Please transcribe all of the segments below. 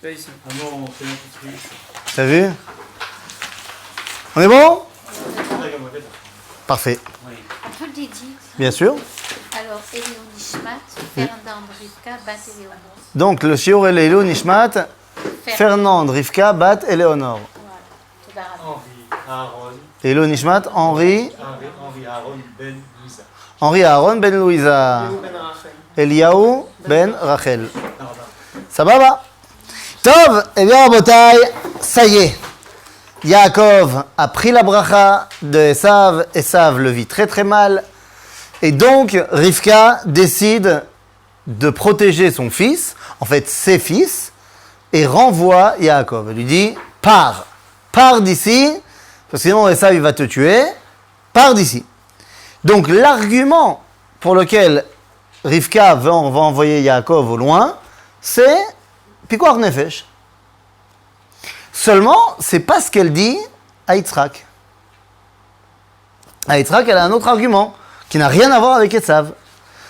Là, ici. Ah non, c'est un petit truc. T'as vu? On est bon? Parfait. Oui. On peut le dédier. Bien sûr. Alors, Elion Nishmat, Fernand Rivka, Bat Eleonore. Donc, le shiur Elelo Nishmat, Fernand Rivka, Bat Eleonore. Voilà. Henri Aaron. Elelo Nishmat, Henri Aaron Ben Louisa. Henri Aaron Ben Louisa. Eliaou Ben Rachel. Sababa. Tov, eh bien, Rabotai, ça y est. Yaakov a pris la bracha de Esav. Esav le vit très très mal. Et donc, Rivka décide de protéger son fils, en fait ses fils, et renvoie Yaakov. Elle lui dit, pars d'ici, parce que sinon Esav il va te tuer, pars d'ici. Donc l'argument pour lequel Rivka va envoyer Yaakov au loin, c'est Pikuach Nefesh. Seulement, c'est pas ce qu'elle dit à Yitzhak. À Yitzhak, elle a un autre argument qui n'a rien à voir avec Esav.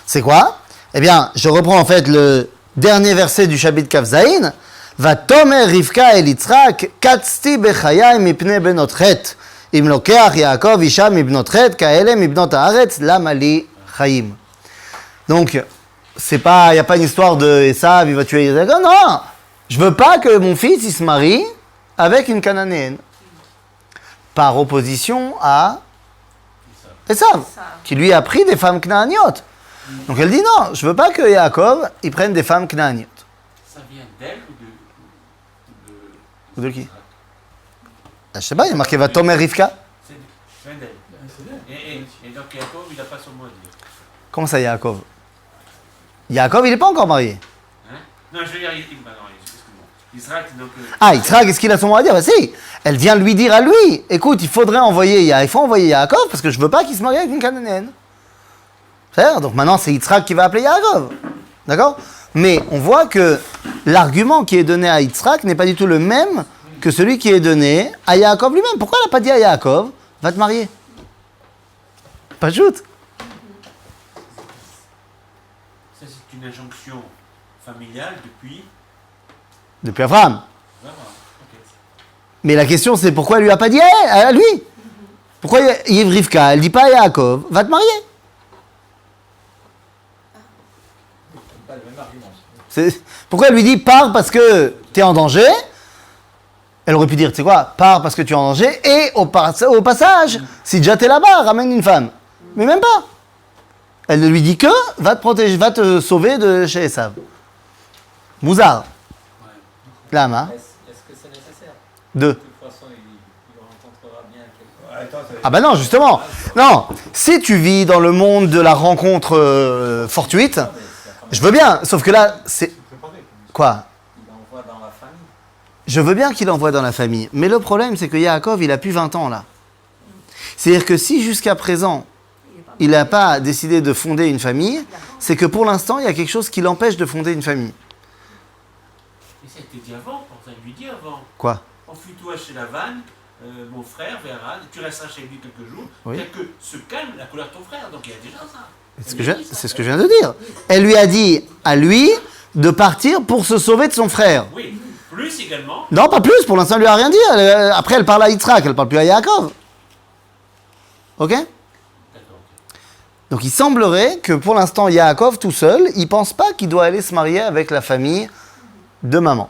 C'est quoi? Eh bien, je reprends en fait le dernier verset du chapitre Kaf Zayin. Va tomer Rivka el Yitzhak, katzti bechayai mipne benot chet. Im lokeach Yaakov isha mibnot chet, kaele mibnot haaretz, lamali chayim. Donc, il n'y a pas une histoire de Esav, il va tuer Yitzhak. Non, je veux pas que mon fils il se marie avec une cananéenne. Par opposition à Esav, qui lui a pris des femmes canaaniotes. Donc elle dit non, je veux pas que Yaakov il prenne des femmes canaaniotes. Ça vient d'elle Ou de qui? Je sais pas, il y a marqué va Tomer Rivka. Ça vient d'elle. Et donc Yaakov, il n'a pas son mot à dire. Comment ça, Yaakov? Yaakov, il n'est pas encore marié. Hein? Non, je veux dire, excuse-moi. Israël, donc. Ah, Yitzhak, est-ce qu'il a son mot à dire? Bah si, elle vient lui dire à lui, écoute, il faut envoyer Yaakov parce que je veux pas qu'il se marie avec une cananéenne. C'est-à-dire, donc maintenant c'est Yitzhak qui va appeler Yaakov. D'accord? Mais on voit que l'argument qui est donné à Yitzhak n'est pas du tout le même que celui qui est donné à Yaakov lui-même. Pourquoi elle n'a pas dit à Yaakov, va te marier? Pas joute. Ça, c'est une injonction familiale Depuis Abraham. Vraiment, ok. Mais la question c'est pourquoi elle lui a pas dit à lui? Pourquoi Rivka, elle dit pas à Yaakov, va te marier? Pourquoi elle lui dit pars parce que tu es en danger? Elle aurait pu dire, tu sais quoi, pars parce que tu es en danger et au passage, si déjà t'es là-bas, ramène une femme. Mais même pas. Elle ne lui dit que va te protéger, va te sauver de chez Esav. Mouzard. Lama. Est-ce que c'est nécessaire? De. De toute façon, il rencontrera bien quelqu'un. Ah bah non, justement. Non, si tu vis dans le monde de la rencontre fortuite, je veux bien, sauf que là, c'est... Quoi? Il envoie dans la famille. Je veux bien qu'il envoie dans la famille, mais le problème, c'est que Yaakov, il a plus 20 ans, là. C'est-à-dire que si jusqu'à présent, il n'a pas décidé de fonder une famille, c'est que pour l'instant, il y a quelque chose qui l'empêche de fonder une famille. Mais ça a été dit avant, on lui dit avant. Quoi? Enfuis-toi chez Lavan, mon frère verra, tu resteras chez lui quelques jours, Oui. que se calme la colère de ton frère. Donc il y a déjà ça. C'est ce que je viens de dire. Elle lui a dit à lui de partir pour se sauver de son frère. Oui, plus également. Non, pas plus, pour l'instant, elle lui a rien dit. Après, elle parle à Yitzhak, elle parle plus à Yaakov. Ok? D'accord. Donc il semblerait que pour l'instant, Yaakov tout seul, il pense pas qu'il doit aller se marier avec la famille de maman.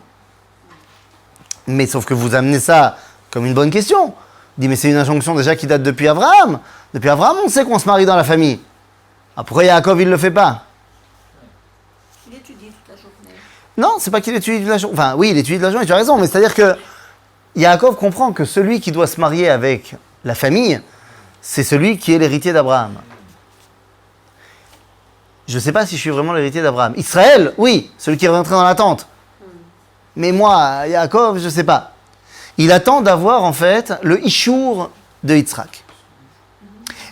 Mais sauf que vous amenez ça comme une bonne question. Il dit, mais c'est une injonction déjà qui date depuis Abraham. Depuis Abraham, on sait qu'on se marie dans la famille. Ah, pourquoi Yaakov, il ne le fait pas? Il étudie toute la journée. Non, c'est pas qu'il étudie toute la journée. Enfin, oui, il étudie toute la journée, tu as raison. Mais c'est-à-dire que Yaakov comprend que celui qui doit se marier avec la famille, c'est celui qui est l'héritier d'Abraham. Je ne sais pas si je suis vraiment l'héritier d'Abraham. Israël, oui, celui qui est rentré dans la tente. Mais moi, Yaakov, je ne sais pas. Il attend d'avoir en fait le Ishour de Yitzhak.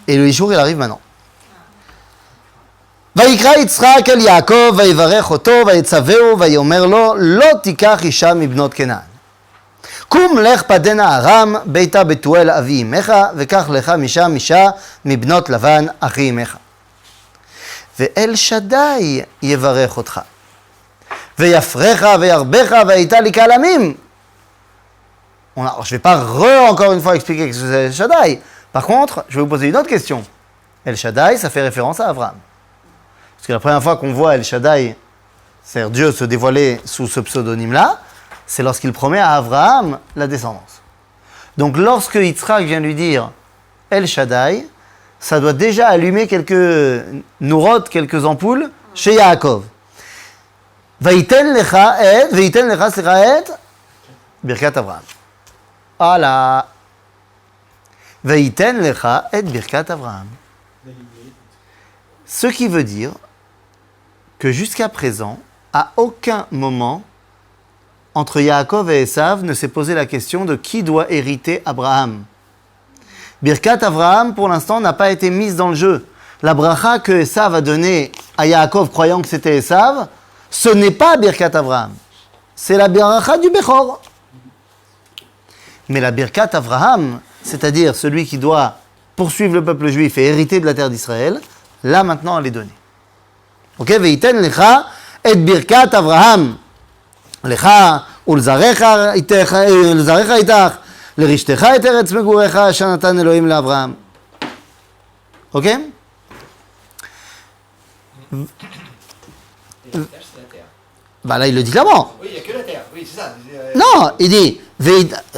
Et le Ishour, il arrive maintenant. ויקרא יצחק אל יעקב ויברך אותו ויצווהו ויאמר לו לא תיקח אישה מבנות כנען. קום לך פדנה ארם ביתה בתואל אבי אמך וקח לך משם אישה מבנות לבן אחי אמך. ואל שדי יברך אותך Veyafrecha, veyarbecha, veyita likalamim. Je ne vais pas encore une fois expliquer ce que c'est El Shaddai. Par contre, je vais vous poser une autre question. El Shaddai, ça fait référence à Abraham. Parce que la première fois qu'on voit El Shaddai, c'est-à-dire Dieu se dévoiler sous ce pseudonyme-là, c'est lorsqu'il promet à Abraham la descendance. Donc lorsque Yitzhak vient lui dire El Shaddai, ça doit déjà allumer quelques nourotes, quelques ampoules chez Yaakov. Vaïten lecha et Birkat Avraham. Voilà. Vaïten lecha et Birkat Avraham. Ce qui veut dire que jusqu'à présent, à aucun moment, entre Yaakov et Esav, ne s'est posé la question de qui doit hériter Abraham. Birkat Avraham, pour l'instant, n'a pas été mise dans le jeu. La bracha que Esav a donnée à Yaakov, croyant que c'était Esav, ce n'est pas Birkat Avraham. C'est la bracha du Bechor. Mais la Birkat Avraham, c'est-à-dire celui qui doit poursuivre le peuple juif et hériter de la terre d'Israël, là maintenant elle est donnée. Ok, Veiten lecha et Birkat Avraham. Lecha ulzarecha itach. לרשתך את ארץ מגוריך אשר נתן אלוהים לאברהם. Ok? Bah là, il le dit clairement. Oui, il n'y a que la terre. Oui, c'est ça. Non, il dit,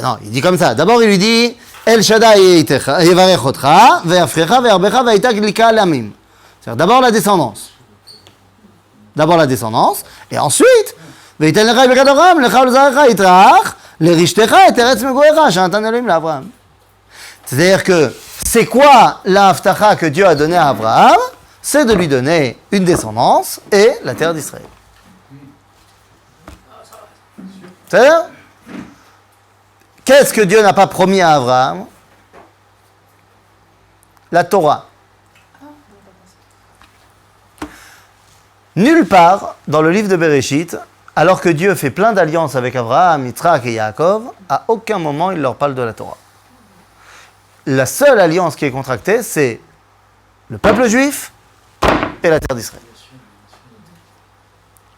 non, il dit comme ça. D'abord, il lui dit, El Shaddai yevarech otcha, ve'afrecha, ve'arbecha, ve'ita glika lamim. C'est-à-dire d'abord la descendance. D'abord la descendance, et ensuite, ve'iten lecha birkat Avraham, lecha ulzarecha itach, l'Erishtecha et Teretz Megoecha, Shanatan Elohim l'Abraham. C'est-à-dire que c'est quoi la haftacha que Dieu a donnée à Abraham? C'est de lui donner une descendance et la terre d'Israël. C'est-à-dire, qu'est-ce que Dieu n'a pas promis à Abraham? La Torah. Nulle part dans le livre de Bereshit, alors que Dieu fait plein d'alliances avec Abraham, Yitzhak et Yaakov, à aucun moment il leur parle de la Torah. La seule alliance qui est contractée, c'est le peuple juif et la terre d'Israël.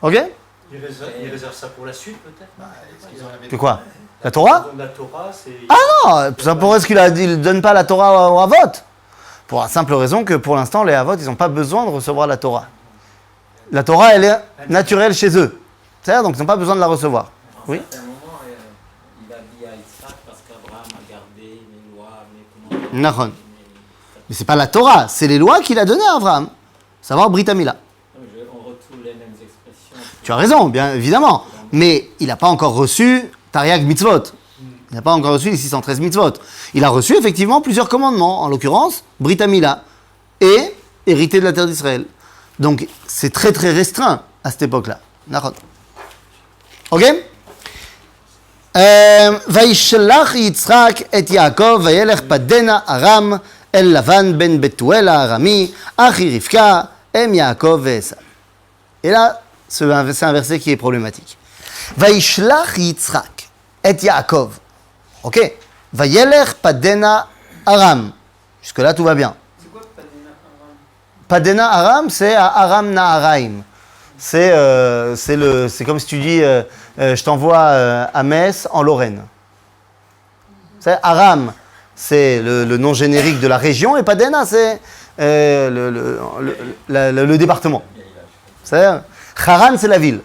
Ok? Il réserve ça pour la suite, peut-être. C'est quoi? La Torah? La Torah, c'est... Ah non! Pourquoi est-ce qu'il ne donne pas la Torah aux Havot? Pour la simple raison que pour l'instant, les Havot, ils n'ont pas besoin de recevoir la Torah. La Torah, elle est naturelle chez eux. C'est-à-dire, donc ils n'ont pas besoin de la recevoir. Oui? À un moment, il a dit à Isaac parce qu'Abraham a gardé les lois, les commandements. Nahon. Mais c'est pas la Torah, c'est les lois qu'il a données à Abraham. Savoir Brit Hamila. On retrouve les mêmes expressions. Tu as raison, bien évidemment. Mais il n'a pas encore reçu Tariag Mitzvot. Il n'a pas encore reçu les 613 Mitzvot. Il a reçu effectivement plusieurs commandements, en l'occurrence Brit Hamila et hérité de la terre d'Israël. Donc c'est très très restreint à cette époque-là. Nahon. Ok? וישלח יצחק את יעקב וילך פדנה ארם אל לבן בן בתואל הארמי, אחי רבקה, אם יעקב ועשיו. Et là, c'est un verset qui est problématique. וישלח יצחק את יעקב. Ok? וילך פדנה ארם. Jusque-là, tout va bien. C'est quoi Padena Aram? Padena Aram, c'est à Aram Naharaim. C'est comme si tu dis, je t'envoie à Metz, en Lorraine. C'est Aram, c'est le nom générique de la région, et Padena, c'est le département. Haran, c'est la ville.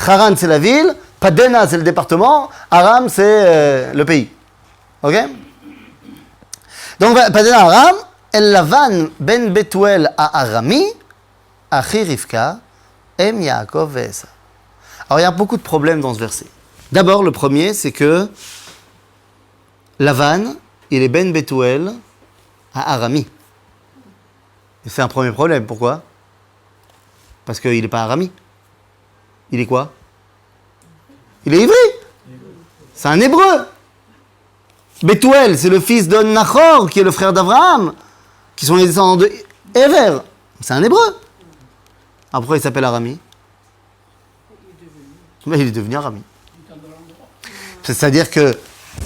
Haran, c'est la ville. Padena, c'est le département. Aram, c'est le pays. Ok? Donc, Padena Aram, El Lavan ben Betuel à Arami, Achi Rivka, Em Yaakov Ve'esav. Alors, il y a beaucoup de problèmes dans ce verset. D'abord, le premier, c'est que Lavan, il est ben Betuel à Arami. Et c'est un premier problème. Pourquoi? Parce qu'il n'est pas Arami. Il est quoi? Il est ivri. C'est un hébreu. Betuel, c'est le fils de Nachor, qui est le frère d'Abraham, qui sont les descendants de Ever. C'est un hébreu. Alors pourquoi il s'appelle Arami? Il est devenu Arami. C'est-à-dire que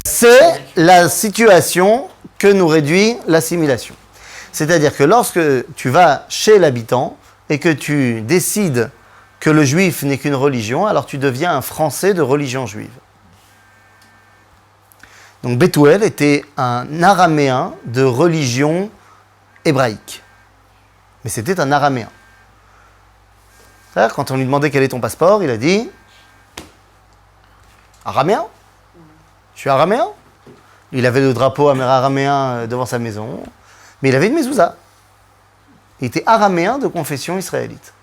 c'est la situation que nous réduit l'assimilation. C'est-à-dire que lorsque tu vas chez l'habitant et que tu décides que le juif n'est qu'une religion, alors tu deviens un Français de religion juive. Donc Bethuel était un araméen de religion hébraïque. Mais c'était un araméen. C'est-à-dire, quand on lui demandait quel est ton passeport, il a dit araméen. Je suis araméen. Il avait le drapeau araméen devant sa maison, mais il avait une mezouza. Il était araméen de confession israélite.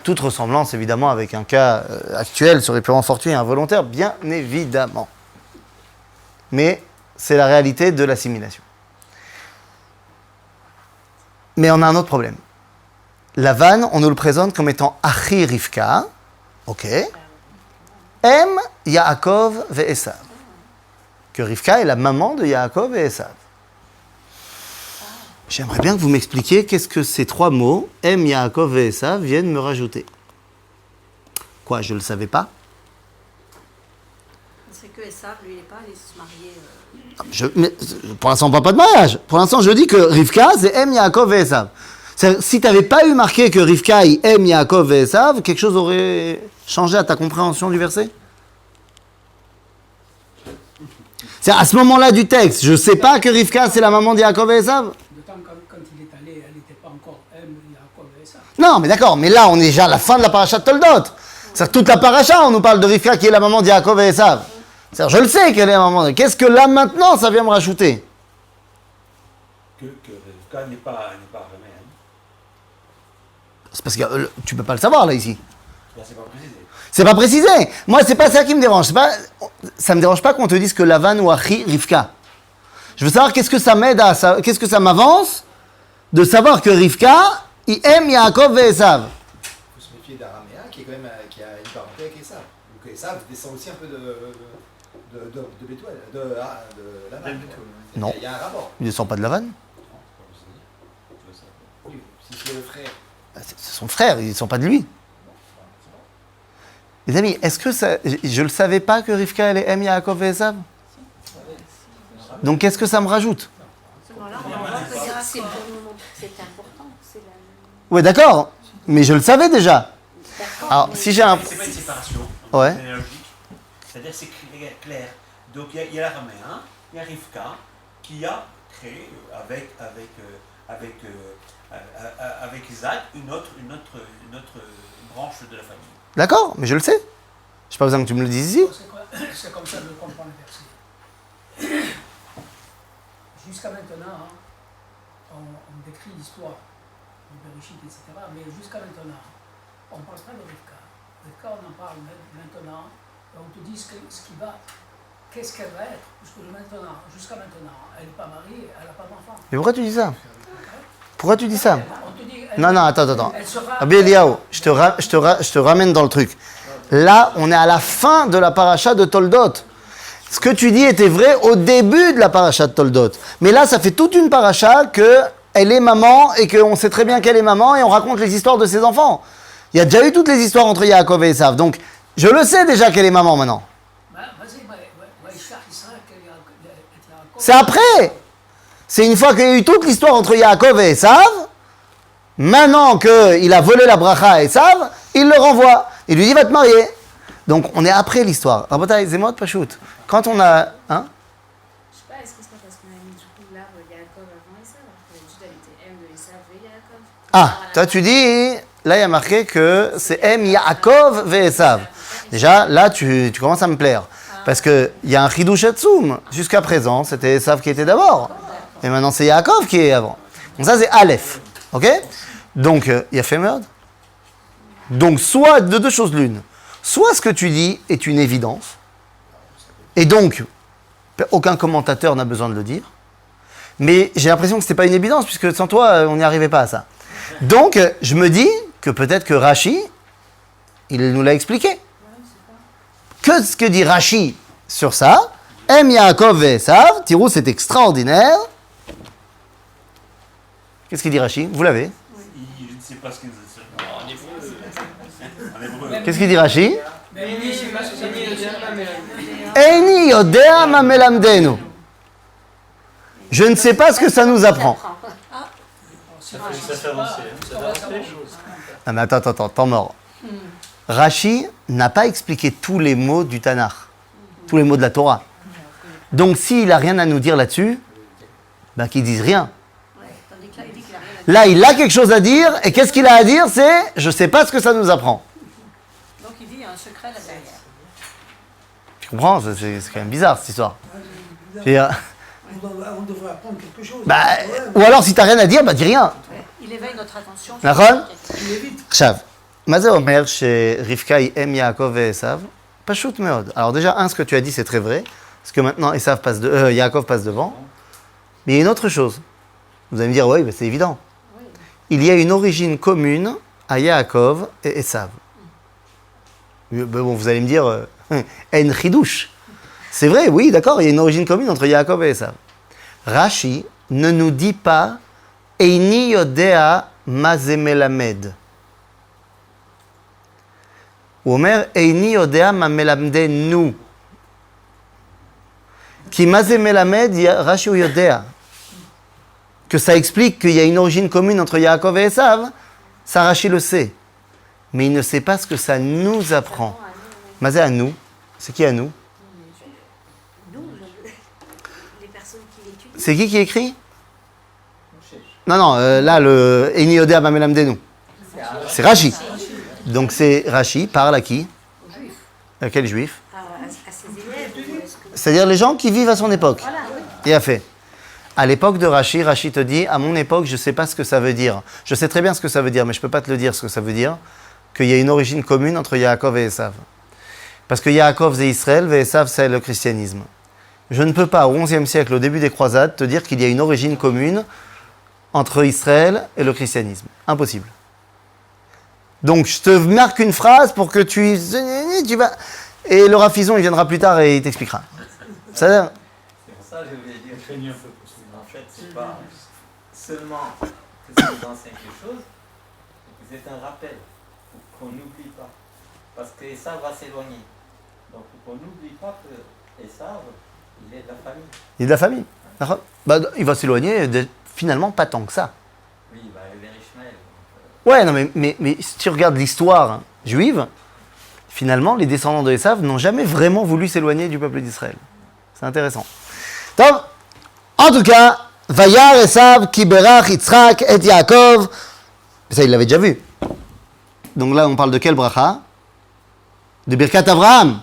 Toute ressemblance, évidemment, avec un cas actuel serait purement fortuit et involontaire, bien évidemment. Mais c'est la réalité de l'assimilation. Mais on a un autre problème. Lavan, on nous le présente comme étant Achi Rivka, ok, Em Yaakov ve Esav. Que Rivka est la maman de Yaakov et Esav. J'aimerais bien que vous m'expliquiez qu'est-ce que ces trois mots, Em Yaakov ve Esav, viennent me rajouter. Quoi, je ne le savais pas? C'est que Esav, lui, il n'est pas allé se marier. Pour l'instant, on ne parle pas de mariage. Pour l'instant, je dis que Rivka, c'est Em Yaakov et Esav. Si tu n'avais pas eu marqué que Rivka il aime Yaakov et Esav, quelque chose aurait changé à ta compréhension du verset? C'est à ce moment-là du texte, je ne sais pas que Rivka c'est la maman de Yaakov et Esav. D'autant quand il est allé, elle n'était pas encore Yaakov et Esav. Non, mais d'accord, mais là on est déjà à la fin de la paracha de Toldot. C'est toute la paracha, on nous parle de Rivka qui est la maman de Yaakov et Esav. Je le sais qu'elle est la maman. Qu'est-ce que là maintenant ça vient me rajouter? Que Rivka n'est pas araméenne. C'est parce que tu peux pas le savoir là ici. Là, c'est pas précisé. C'est pas précisé. Moi, c'est pas ça qui me dérange. Ça me dérange pas qu'on te dise que Lavan ou Achi Rivka. Je veux savoir qu'est-ce que ça m'aide qu'est-ce que ça m'avance de savoir que Rivka, il aime Yaakov et Esav. Il faut se méfier d'Araméen qui est quand même qui a une parenté avec Esav. Donc Esav descend aussi un peu de Bethuel, de Lavan. Non. Il y a un rapport. Il ne descend pas de Lavan. Oui, si c'est le frère. C'est son frère, ils ne sont pas de lui. Les amis, est-ce que ça... Je ne le savais pas que Rivka, elle aime Yaakov et Esav? Donc qu'est-ce que ça me rajoute? C'est important. C'est la... Oui, d'accord. Mais je le savais déjà. D'accord. Alors, si j'ai un... C'est pas une séparation. Ouais. C'est logique. C'est-à-dire c'est clair. Donc il y a l'araméen, il y a Rivka qui a créé avec Isaac une autre branche de la famille. D'accord, mais je le sais. Je n'ai pas besoin que tu me le dises ici. C'est comme ça que je comprends le verset. Jusqu'à maintenant, on décrit l'histoire du Bereshit, etc. Mais jusqu'à maintenant, on ne parle pas de Rivka. Rivka, on en parle maintenant. Et on te dit qu'est-ce qu'elle va être. Jusqu'à maintenant, elle n'est pas mariée, elle n'a pas d'enfant. Mais pourquoi tu dis ça? Pourquoi tu dis ça? On te dit, Non, attends. elle sera... Rabbi Eliaou, je te ramène dans le truc. Là, on est à la fin de la paracha de Toldot. Ce que tu dis était vrai au début de la paracha de Toldot. Mais là, ça fait toute une paracha qu'elle est maman et qu'on sait très bien qu'elle est maman et on raconte les histoires de ses enfants. Il y a déjà eu toutes les histoires entre Yaakov et Esav. Donc, je le sais déjà qu'elle est maman maintenant. C'est après. C'est une fois qu'il y a eu toute l'histoire entre Yaakov et Esav. Maintenant qu'il a volé la bracha à Esav, il le renvoie. Il lui dit, va te marier. Donc, on est après l'histoire. Rabotai, Zemot Pachout. Quand on a... Hein? Je sais pas, est-ce que c'est pas parce qu'on a mis du coup l'arbre Yaakov avant Esav, alors que la Juda était M de Esav et Yaakov? Ah, toi tu dis, là il y a marqué que c'est M Yaakov ve Esav. Déjà, là tu commences à me plaire. Parce qu'il y a un Chidush Hatzoum. Jusqu'à présent, c'était Esav qui était d'abord. Et maintenant c'est Yaakov qui est avant. Donc ça c'est Aleph. Ok? Donc, il y a fait meurtre. Donc, soit de deux choses l'une. Soit ce que tu dis est une évidence. Et donc, aucun commentateur n'a besoin de le dire. Mais j'ai l'impression que ce n'était pas une évidence, puisque sans toi, on n'y arrivait pas à ça. Donc, je me dis que peut-être que Rashi, il nous l'a expliqué. Que ce que dit Rashi sur ça, Em Yaakov ve Esav, Tirou, c'est extraordinaire. Qu'est-ce qu'il dit Rashi? Vous l'avez? Je ne sais pas ce qu'il dit. En hébreu. Qu'est-ce qu'il dit Rashi? Eini yodea ma melamdenu. Je ne sais pas ce que ça nous apprend. Ah, mais attends, temps mort. Rashi n'a pas expliqué tous les mots du Tanakh, tous les mots de la Torah. Donc, s'il n'a rien à nous dire là-dessus, ben, qu'il dise rien. Ouais, tandis que là, il dit qu'il a rien à dire. Là, il a quelque chose à dire, et qu'est-ce qu'il a à dire? C'est « je ne sais pas ce que ça nous apprend Donc il dit il y a un secret là derrière. ». Tu comprends? C'est quand même bizarre, cette histoire. Je veux dire, On devrait apprendre quelque chose. bah, Ouais, ou alors, si tu n'as rien à dire, bah, dis rien. Ouais, il éveille notre attention. נכון? il évite. עכשיו, מה זה אומר שרבקה היא אם יעקב ועשיו? פשוט מאוד. Alors déjà, ce que tu as dit, c'est très vrai, parce que maintenant, Yaakov passe devant. Mais il y a une autre chose. Vous allez me dire, oui, bah, c'est évident. Il y a une origine commune à Yaakov et Esav. Bon, vous allez me dire, En chidouche. C'est vrai, oui, d'accord, il y a une origine commune entre Yaakov et Esav. Rashi ne nous dit pas Eini yodea ma ze melamed. הוא אומר, איני יודע מה מלמדנו. כי מה זה מלמד, רש"י הוא יודע. Que ça explique qu'il y a une origine commune entre Yaakov et Esav, ça Rashi le sait. Mais il ne sait pas ce que ça nous apprend. Mais c'est à nous. C'est qui à nous? Nous, les personnes qui l'étudient. C'est qui écrit? Non, là, le Eini yodea ma melamdenu. C'est Rashi. Donc c'est Rashi parle à qui? À quel juif? À ses élèves. C'est-à-dire les gens qui vivent à son époque. Voilà, oui. Il a fait. À l'époque de Rashi, Rashi te dit, à mon époque, je ne sais pas ce que ça veut dire. Je sais très bien ce que ça veut dire, mais je ne peux pas te le dire ce que ça veut dire, qu'il y a une origine commune entre Yaakov et Esav. Parce que Yaakov, c'est Israël, et Esav, c'est le christianisme. Je ne peux pas, au XIe siècle, au début des croisades, te dire qu'il y a une origine commune entre Israël et le christianisme. Impossible. Donc, je te marque une phrase pour que tu vas... Et le Raphison, il viendra plus tard et il t'expliquera. Ça, C'est pour ça que je voulais dire que en fait, c'est pas seulement que ça nous enseigne quelque chose, mais c'est un rappel pour qu'on n'oublie pas. Parce que ça va s'éloigner. Donc, pour qu'on n'oublie pas que Esav, il est de la famille. il est de la famille. D'accord? Bah, il va s'éloigner finalement pas tant que ça. Oui, bah, vers Ishmaël. Ouais, non, mais si tu regardes l'histoire juive, finalement, les descendants de Esav n'ont jamais vraiment voulu s'éloigner du peuple d'Israël. C'est intéressant. Donc, en tout cas, Vayar Esav ki berach Yitzhak et Yaakov. Ça, il l'avait déjà vu. Donc là, on parle de quel bracha? De Birkat Avraham.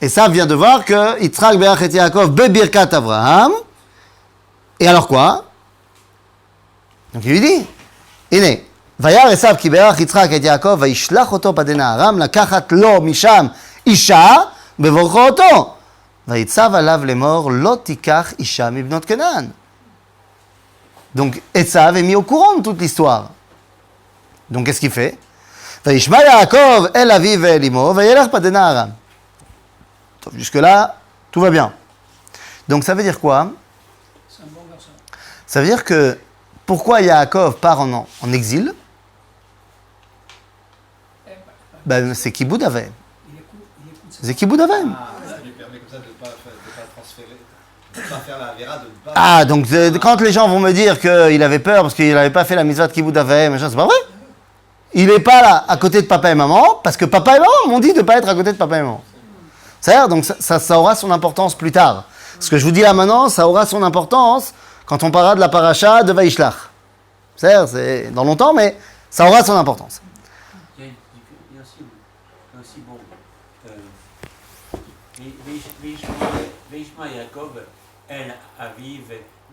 Esav vient de voir que Yitzhak berach et Yaakov be Birkat Avraham. Et alors quoi? Donc il lui dit, הנה, וירא עשיו כי ברך יצחק את יעקב וישלח אותו פדנה ארם לקחת לו משם אישה בברכו אותו. ויצב עליו לאמור לא תיקח אישה מבנות כנען. Donc Esav est mis au courant de toute l'histoire. Donc qu'est-ce qu'il fait? וישמע יעקב אל אביו ואל אמו וילך פדנה ארם. Jusque là, tout va bien. Donc ça veut dire quoi? C'est un bon garçon. Ça veut dire que pourquoi Yaakov part en exil? Ben, c'est Kiboud Avem. Il écoute C'est Kiboud Avem. Ça lui permet comme ça de ne pas transférer, de ne pas faire la vera, de ne pas... Ah, donc quand les gens vont me dire qu'il avait peur parce qu'il n'avait pas fait la mitzvah de Kiboud Avem, machin, c'est pas vrai. Il n'est pas là à côté de papa et maman parce que papa et maman m'ont dit de ne pas être à côté de papa et maman. C'est-à-dire, donc ça aura son importance plus tard. Ce que je vous dis là maintenant, ça aura son importance quand on parlera de la paracha de Vaishlach. C'est dans longtemps, mais ça aura son importance. Il y a aussi bon. וישמע יעקב אל אביו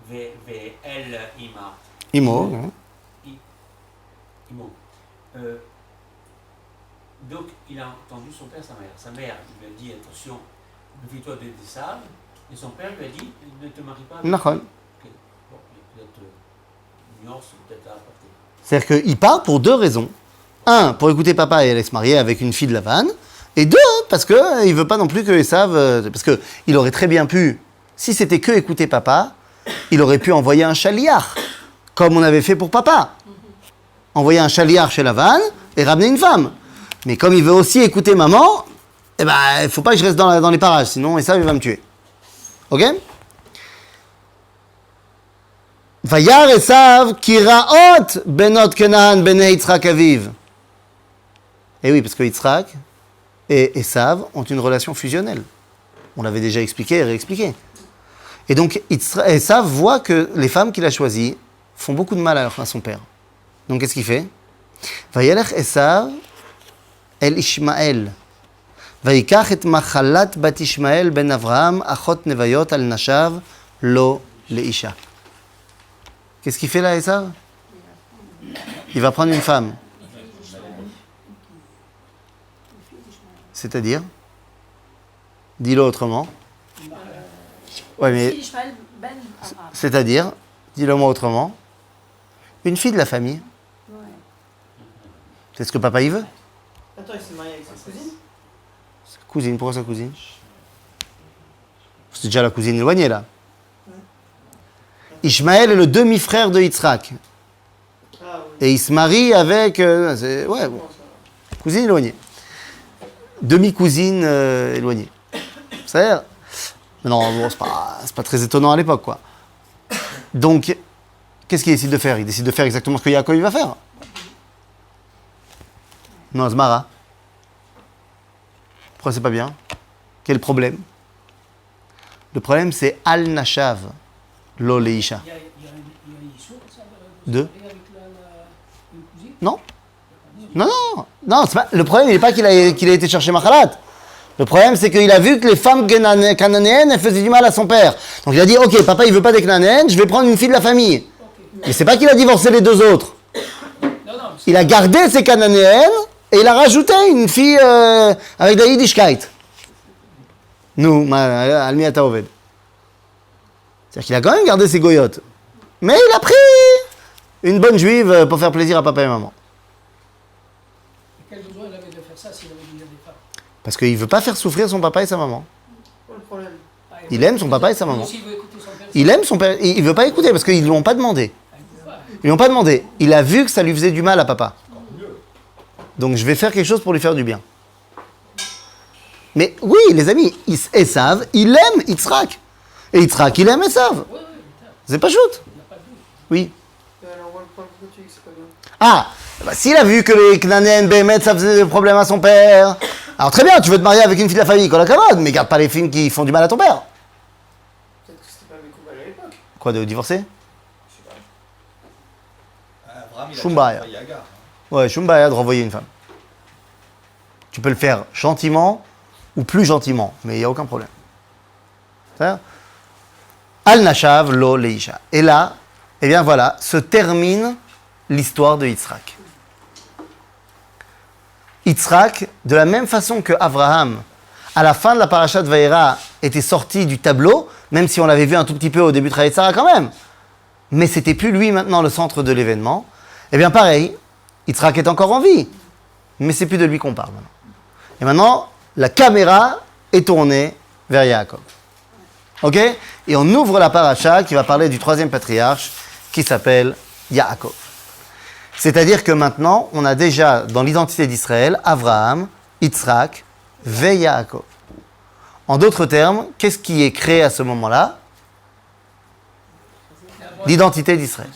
ואל אמה. Imo. Imo. Donc, il a entendu son père, sa mère. Sa mère lui a dit, attention, méfie-toi d'Esav. Et son père lui a dit, ne te marie pas avec Nachon. lui. Ok. Bon, il y a peut-être une nuance, peut-être à apporter. C'est-à-dire qu'il part pour deux raisons. Un, pour écouter papa et aller se marier avec une fille de Lavan. Et deux, parce qu'il ne veut pas non plus que Esav... Parce qu'il aurait très bien pu, si c'était que écouter papa, il aurait pu envoyer un chaliar, comme on avait fait pour papa. Envoyer un chaliar chez Lavan et ramener une femme. Mais comme il veut aussi écouter maman, eh ben, il ne faut pas que je reste dans les parages, sinon Esav il va me tuer. Ok? Vayar Esav kiraot benot Kenan bene Yitzhak aviv. Et oui, parce que Yitzhak et Esav ont une relation fusionnelle. On l'avait déjà expliqué et réexpliqué. Et donc Esav voit que les femmes qu'il a choisies font beaucoup de mal à son père. Donc qu'est-ce qu'il fait? Vayelech Esav el Ishmael. Vayikach et machalat bat Ishmael ben Avraham achot nevayot al nashav lo leisha. Qu'est-ce qu'il fait là, Esav? Il va prendre une femme. C'est-à-dire? Dis-le autrement. Ouais, mais. C'est-à-dire, dis-le moi autrement. Une fille de la famille. C'est ce que papa y veut. Attends, il s'est marié avec sa cousine? Sa cousine, pourquoi sa cousine? C'est déjà la cousine éloignée là. Ishmaël est le demi-frère de Yitzhak. Ah, oui. Et il se marie avec. Ouais, bon. Cousine éloignée. Demi-cousine éloignée. C'est-à-dire. Non, bon, c'est pas très étonnant à l'époque, quoi. Donc, qu'est-ce qu'il décide de faire? Il décide de faire exactement ce que Yaakov va faire. Non, Zmara. Pourquoi c'est pas bien? Quel problème? Le problème, c'est Al-Nashav, Lo Leisha. Il y a une histoire, ça, De avec une cousine? Non. Non, c'est pas, le problème, il n'est pas qu'il a été chercher Machalat. Le problème, c'est qu'il a vu que les femmes cananéennes, elles faisaient du mal à son père. Donc il a dit, ok, papa, il veut pas des cananéennes, je vais prendre une fille de la famille. Okay. Mais c'est pas qu'il a divorcé les deux autres. Il a gardé ses cananéennes et il a rajouté une fille avec de la Yiddishkeit. Nous, Almi Ataoved. C'est-à-dire qu'il a quand même gardé ses goyotes. Mais il a pris une bonne juive pour faire plaisir à papa et maman. Quel besoin il avait de faire ça s'il avait déjà des femmes? Parce qu'il ne veut pas faire souffrir son papa et sa maman. Quoi le problème? Il aime son papa et sa maman. S'il veut écouter son père, Il aime son père. Il ne veut pas écouter parce qu'ils ne lui ont pas demandé. Ils lui ont pas demandé. Il a vu que ça lui faisait du mal à papa. Donc je vais faire quelque chose pour lui faire du bien. Mais oui, les amis, Esav, il aime Yitzhak. Et Yitzhak, il aime Esav. C'est pas shoot. Oui. Alors, pourquoi tu dis que c'est pas bien? Ah, bah, s'il a vu que les Knanéennes, Béhémet, ça faisait des problèmes à son père. Alors très bien, tu veux te marier avec une fille de la famille, qu'on la commode, mais garde pas les filles qui font du mal à ton père. Peut-être que c'était pas Mekoubal à l'époque. Quoi, de divorcer? Abraham, il a Shumbaya. envoyé Agar. Ouais, Shumbaya de renvoyer une femme. Tu peux le faire gentiment ou plus gentiment, mais il n'y a aucun problème. C'est-à-dire, Al-Nashav lo leisha. Et là, eh bien voilà, se termine l'histoire de Yitzhak. Yitzhak, de la même façon que Abraham, à la fin de la parasha de Vaïra, était sorti du tableau, même si on l'avait vu un tout petit peu au début de Traït Sarah quand même, mais c'était plus lui maintenant le centre de l'événement, eh bien pareil, Yitzhak est encore en vie, mais c'est plus de lui qu'on parle maintenant. Et maintenant, la caméra est tournée vers Yaakov. Ok? Et on ouvre la paracha qui va parler du troisième patriarche qui s'appelle Yaakov. C'est-à-dire que maintenant, on a déjà dans l'identité d'Israël Avraham, Yitzhak, ve Yaakov. En d'autres termes, qu'est-ce qui est créé à ce moment-là? L'identité d'Israël.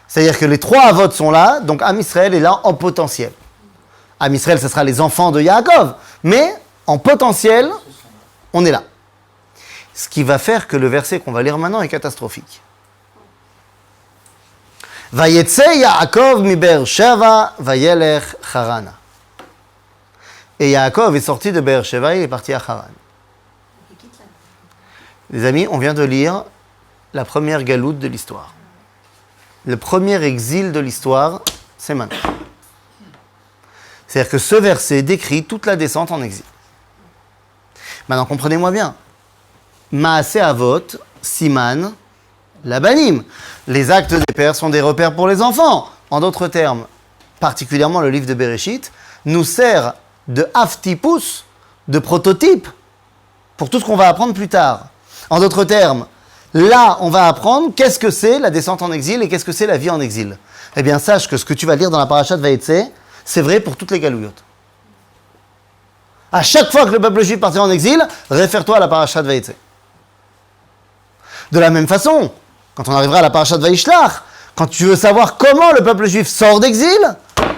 C'est-à-dire que les trois avots sont là, donc Am Israël est là en potentiel. Am Israël, ce sera les enfants de Yaakov, mais en potentiel, on est là. Ce qui va faire que le verset qu'on va lire maintenant est catastrophique. Vayetse Yaakov mi Beer-Sheva vayelech Harana. Et Yaakov est sorti de Beer-Sheva, il est parti à Haran. Les amis, on vient de lire la première galoute de l'histoire. Le premier exil de l'histoire, c'est maintenant. C'est-à-dire que ce verset décrit toute la descente en exil. Maintenant, comprenez-moi bien. Maaseh Avot, Siman, Labanim. Les actes des pères sont des repères pour les enfants. En d'autres termes, particulièrement le livre de Bereshit, nous sert de haftipus, de prototype, pour tout ce qu'on va apprendre plus tard. En d'autres termes, là, on va apprendre qu'est-ce que c'est la descente en exil et qu'est-ce que c'est la vie en exil. Eh bien, sache que ce que tu vas lire dans la paracha de Vaïtse, c'est vrai pour toutes les galouillotes. À chaque fois que le peuple juif partait en exil, réfère-toi à la paracha de Vaïtse. De la même façon, Quand on arrivera à la paracha de Vaishlach, quand tu veux savoir comment le peuple juif sort d'exil,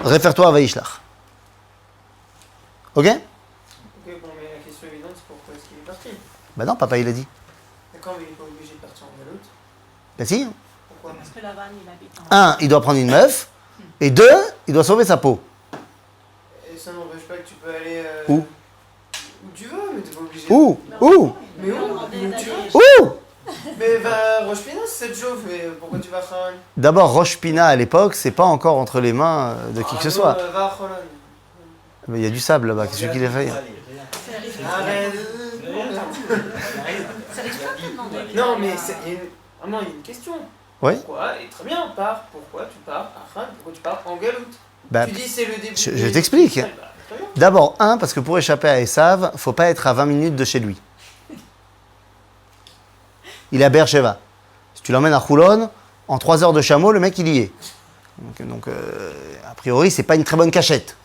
réfère-toi à Vaishlach. Ok? Ok, bon, mais la question évidente, c'est pourquoi est-ce qu'il est parti? Ben non, papa il a dit. D'accord, mais il n'est pas obligé de partir en galoute. Ben si. Parce que Lavan, il habite en... 1, il doit prendre une meuf. Et 2, il doit sauver sa peau. Et ça n'empêche pas que tu peux aller Où où tu veux, mais t'es pas obligé. Où? Où? Mais où? Où? Mais va Rosh Pina, c'est 7 jours, mais pourquoi tu vas à Haran? D'abord, Rosh Pina à l'époque, c'est pas encore entre les mains de qui que ce soit. Va à Holon. Mais il y a du sable là-bas, qu'est-ce qu'il a fait? Arrête. Ça l'explique pas de demander. Non, mais il y a une question. Oui. Pourquoi? Et très bien, pourquoi tu pars à Haran? Pourquoi tu pars en galoute? Bah, Tu dis c'est le début. je t'explique. Bah, très bien. D'abord, parce que pour échapper à Esav, faut pas être à 20 minutes de chez lui. Il est à Beersheba. Si tu l'emmènes à Choulon, en 3 heures de chameau, le mec il y est. Donc a priori, c'est pas une très bonne cachette.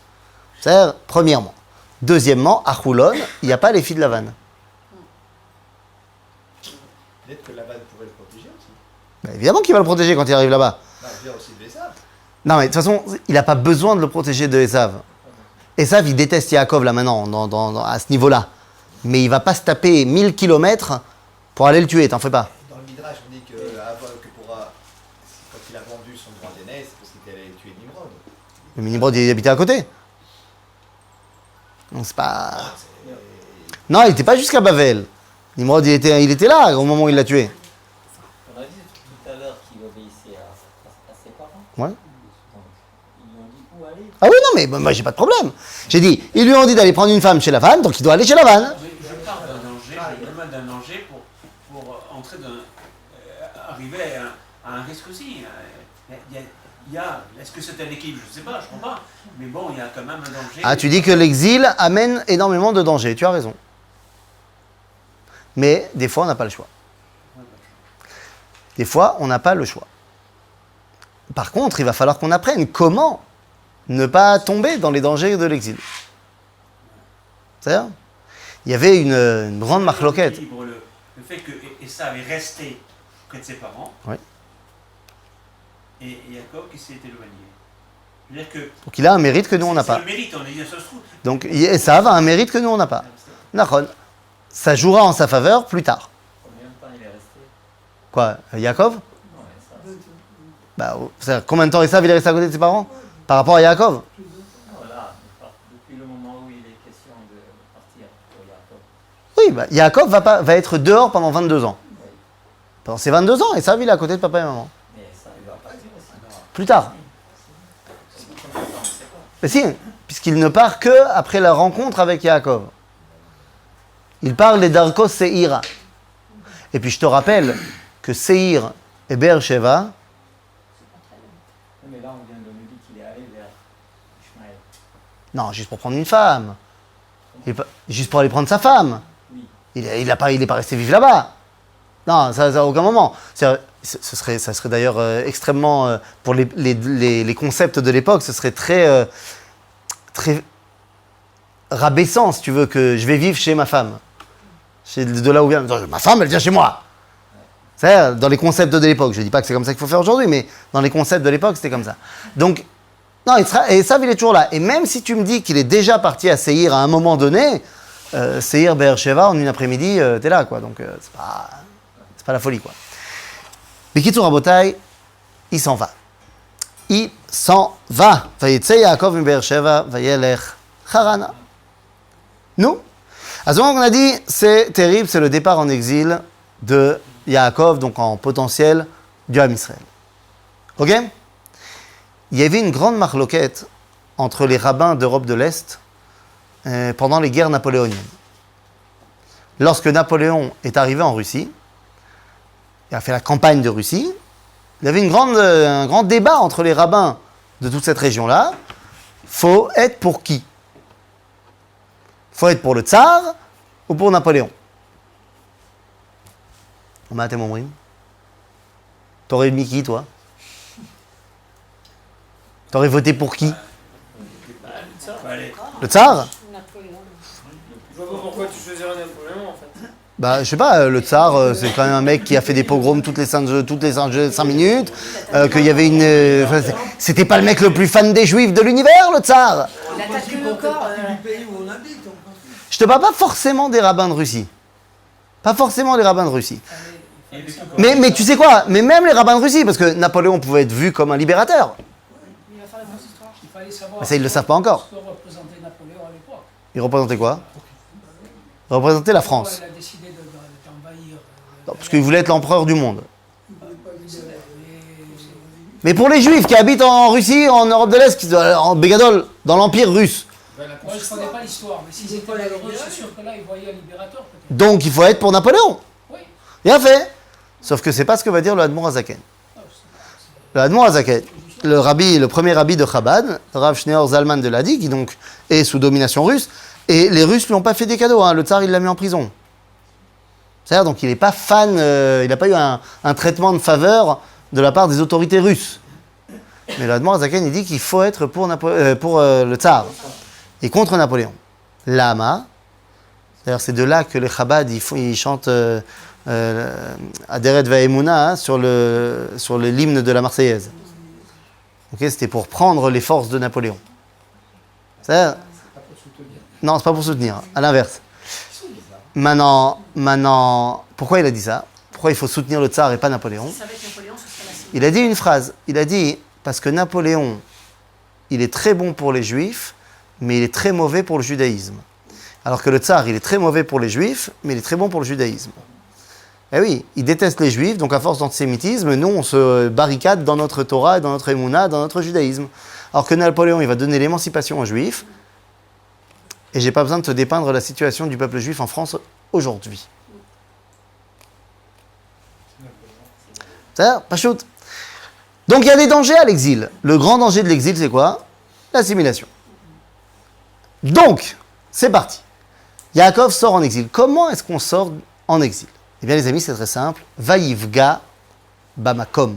C'est premièrement. Deuxièmement, à Choulon, il n'y a pas les filles de Lavan. Peut-être que Lavan pourrait le protéger aussi. Bah, évidemment qu'il va le protéger quand il arrive là-bas. Non, je veux dire aussi de Esav. Non, mais de toute façon, il n'a pas besoin de le protéger de Esav. Esav, il déteste Yaakov là maintenant, à ce niveau-là. Mais il va pas se taper 1000 km pour aller le tuer, t'en fais pas. Dans le Midrash, on dit que, quand il a vendu son droit d'aînesse, c'est parce qu'il allait tuer Nimrod. Le Nimrod, il habitait à côté. Donc c'est pas... Non, il n'était pas jusqu'à Bavel. Nimrod, il était là au moment où il l'a tué. On a dit tout à l'heure qu'il obéissait à ses parents. Ouais. Donc, ils lui ont dit où aller. Ah oui, non, mais moi, j'ai pas de problème. J'ai dit, ils lui ont dit d'aller prendre une femme chez Lavan, donc il doit aller chez Lavan. Je parle d'un danger, je demande d'un danger pour entrer arriver à un risque aussi. Est-ce que c'est un équilibre? Je ne sais pas, je ne crois pas. Mais bon, il y a quand même un danger. Ah, tu dis que l'exil amène énormément de dangers, tu as raison. Mais des fois, on n'a pas le choix. Des fois, on n'a pas le choix. Par contre, il va falloir qu'on apprenne comment ne pas tomber dans les dangers de l'exil. C'est-à-dire, il y avait une grande marloquette. Le fait que Esav est resté près de ses parents. Oui. Et Jacob qui s'est éloigné. C'est-à-dire que... Donc il a un mérite que nous, on n'a pas. C'est un mérite, on a dit, ça se trouve. Donc Esav a un mérite que nous, on n'a pas. Nahon. Ça jouera en sa faveur plus tard. Combien de temps il est resté? Quoi, Yaakov? Non, mais ça. Bah, c'est-à-dire, combien de temps Esav il est resté à côté de ses parents? Par rapport à Yaakov? Voilà, depuis le moment où il est question de partir pour Jacob. Oui, bah, Yaakov va être dehors pendant 22 ans. Pendant ces 22 ans, Esav il est à côté de papa et maman. Mais ça, il va partir aussi. Plus tard. Mais si, puisqu'il ne part que après la rencontre avec Yaakov. Il parle des Darkos Seira. Et puis je te rappelle que Seir et Beersheba, Mais là, on vient de nous dire qu'il est allé vers Ishmaël. non, juste pour prendre une femme. Juste pour aller prendre sa femme. Oui. Il est pas resté vivre là-bas. Non, ça à aucun moment. Ça serait d'ailleurs extrêmement, pour les concepts de l'époque, ce serait très rabaissant, si tu veux, que je vais vivre chez ma femme. De là où vient. Ma femme, elle vient chez moi. C'est dans les concepts de l'époque. Je ne dis pas que c'est comme ça qu'il faut faire aujourd'hui, mais dans les concepts de l'époque, c'était comme ça. Donc, non, Esav, il est toujours là. Et même si tu me dis qu'il est déjà parti à Seir à un moment donné, Seir, Beersheba, en une après-midi, t'es là, quoi. Donc, c'est pas la folie, quoi. Bikitsur Rabotai, il s'en va. Il s'en va. Vayetse Yaakov mi Beersheba, vayelech Harana. Nous, à ce moment qu'on a dit, c'est terrible, c'est le départ en exil de Yaakov, donc en potentiel du Ham Israël. Ok? Il y avait une grande marloquette entre les rabbins d'Europe de l'Est pendant les guerres napoléoniennes. Lorsque Napoléon est arrivé en Russie, il a fait la campagne de Russie, il y avait un grand débat entre les rabbins de toute cette région-là. Faut être pour qui? Faut être pour le tsar ou pour Napoléon? On m'a mon brim. T'aurais mis qui, toi? T'aurais voté pour qui? Allez. Le tsar? Je vois pas pourquoi tu choisirais Napoléon en fait. Bah, je sais pas, le tsar, c'est quand même un mec qui a fait des pogroms toutes les 5 minutes, qu'il y avait une... c'était pas le mec le plus fan des juifs de l'univers, le tsar. Il attaque le corps. Je te parle pas forcément des rabbins de Russie. Pas forcément les rabbins de Russie. Mais tu sais quoi? Mais même les rabbins de Russie, parce que Napoléon pouvait être vu comme un libérateur. Il va faire la grosse histoire. Il fallait savoir Mais ça, ils le savent pas encore. ce que représentait Napoléon à l'époque. Il représentait quoi? Il représentait la France. Pourquoi il a décidé d'envahir Non, parce qu'il voulait être l'empereur du monde. Mais pour les juifs qui habitent en Russie, en Europe de l'Est, en Bégadol, dans l'Empire russe, Moi, je ne connais pas l'histoire, mais s'ils étaient malheureux, c'est sûr que là, ils voyaient un libérateur, peut-être. donc il faut être pour Napoléon. Oui. Bien fait. Sauf que c'est pas ce que va dire le Admor Hazaken. Le Admor Hazaken, le premier rabbi de Chabad, Rav Shneor Zalman de Ladi, qui donc est sous domination russe, et les Russes lui ont pas fait des cadeaux, hein. Le tsar il l'a mis en prison. C'est-à-dire donc il n'est pas fan, il n'a pas eu un traitement de faveur de la part des autorités russes. Mais le Admor Hazaken il dit qu'il faut être pour le tsar et contre Napoléon. Lama, d'ailleurs c'est de là que les Chabad ils chantent Aderet Vaemuna sur l'hymne de la Marseillaise. Okay, c'était pour prendre les forces de Napoléon. C'est non, c'est pas pour soutenir, à l'inverse. Maintenant, pourquoi il a dit ça? Pourquoi il faut soutenir le tsar et pas Napoléon? Il a dit une phrase. Il a dit, parce que Napoléon, il est très bon pour les juifs, mais il est très mauvais pour le judaïsme. Alors que le tsar, il est très mauvais pour les juifs, mais il est très bon pour le judaïsme. Eh oui, il déteste les juifs, donc à force d'antisémitisme, nous, on se barricade dans notre Torah, dans notre Emouna, dans notre judaïsme. Alors que Napoléon, il va donner l'émancipation aux juifs, et j'ai pas besoin de te dépeindre la situation du peuple juif en France aujourd'hui. C'est-à-dire, pas shoot. Donc il y a des dangers à l'exil. Le grand danger de l'exil, c'est quoi? L'assimilation. Donc, c'est parti. Yaakov sort en exil. Comment est-ce qu'on sort en exil? Eh bien les amis, c'est très simple. Vaïvga bamakom.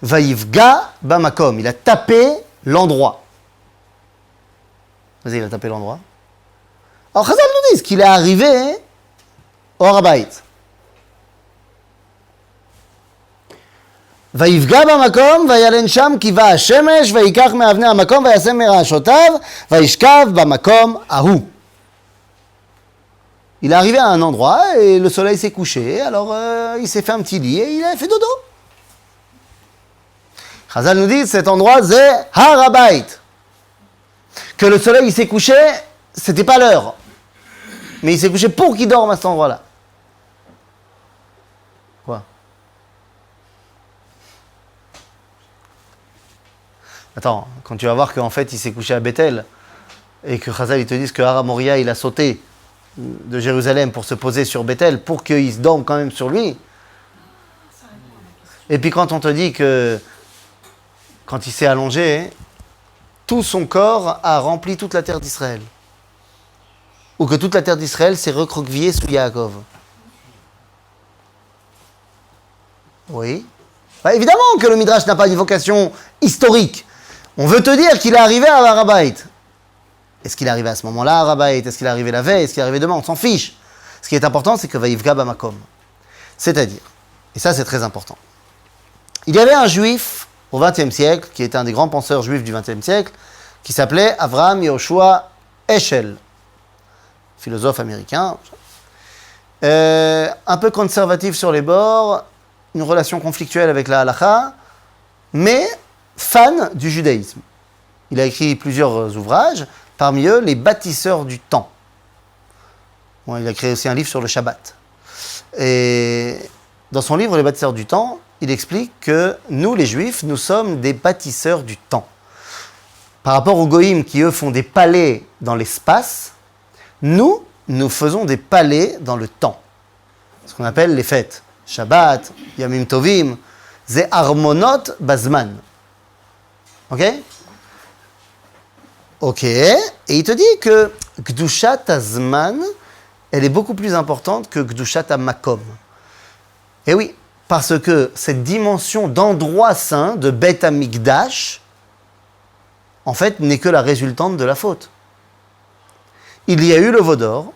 Vaïvga bamakom. Il a tapé l'endroit. Vas-y, il a tapé l'endroit. Alors Chazal nous dit qu'il est arrivé au Harabait. ויפגע במקום, וילן שם כיבה השמש, ויקח מאבני המקום, ויעשה מרעשותיו, וישכב במקום ההוא. Il est arrivé à un endroit, et le soleil s'est couché, alors il s'est fait un petit lit, et il a fait dodo. Chazal nous dit, cet endroit, c'est Harabait. Que le soleil il s'est couché, c'était pas l'heure. Mais il s'est couché pour qu'il dorme à cet endroit-là. Quoi? Attends, quand tu vas voir qu'en fait il s'est couché à Bethel et que Chazal ils te disent que Hara Moria il a sauté de Jérusalem pour se poser sur Bethel pour qu'il se dorme quand même sur lui. Et puis quand on te dit que quand il s'est allongé, tout son corps a rempli toute la terre d'Israël. Ou que toute la terre d'Israël s'est recroquevillée sous Yaakov. Oui. Bah, évidemment que le Midrash n'a pas une vocation historique. On veut te dire qu'il est arrivé à Harabait. Est-ce qu'il est arrivé à ce moment-là à Harabait? Est-ce qu'il est arrivé la veille? Est-ce qu'il est arrivé demain? On s'en fiche. Ce qui est important, c'est que Vaïvga bamakom. C'est-à-dire, et ça c'est très important, il y avait un juif au XXe siècle, qui était un des grands penseurs juifs du XXe siècle, qui s'appelait Avraham Yehoshua Heschel, philosophe américain, un peu conservatif sur les bords, une relation conflictuelle avec la halakha, mais fan du judaïsme. Il a écrit plusieurs ouvrages, parmi eux les bâtisseurs du temps. Bon, il a créé aussi un livre sur le Shabbat. Et dans son livre Les bâtisseurs du temps, il explique que nous, les Juifs, nous sommes des bâtisseurs du temps. Par rapport aux Goïms qui, eux, font des palais dans l'espace, nous faisons des palais dans le temps. Ce qu'on appelle les fêtes. Shabbat, Yamim Tovim, c'est Armonot Bazman. Ok? Ok. Et il te dit que Gdushat Azman, elle est beaucoup plus importante que Gdushat Makom. Et oui, parce que cette dimension d'endroit saint, de Beth Amikdash, en fait, n'est que la résultante de la faute. Il y a eu le veau d'or,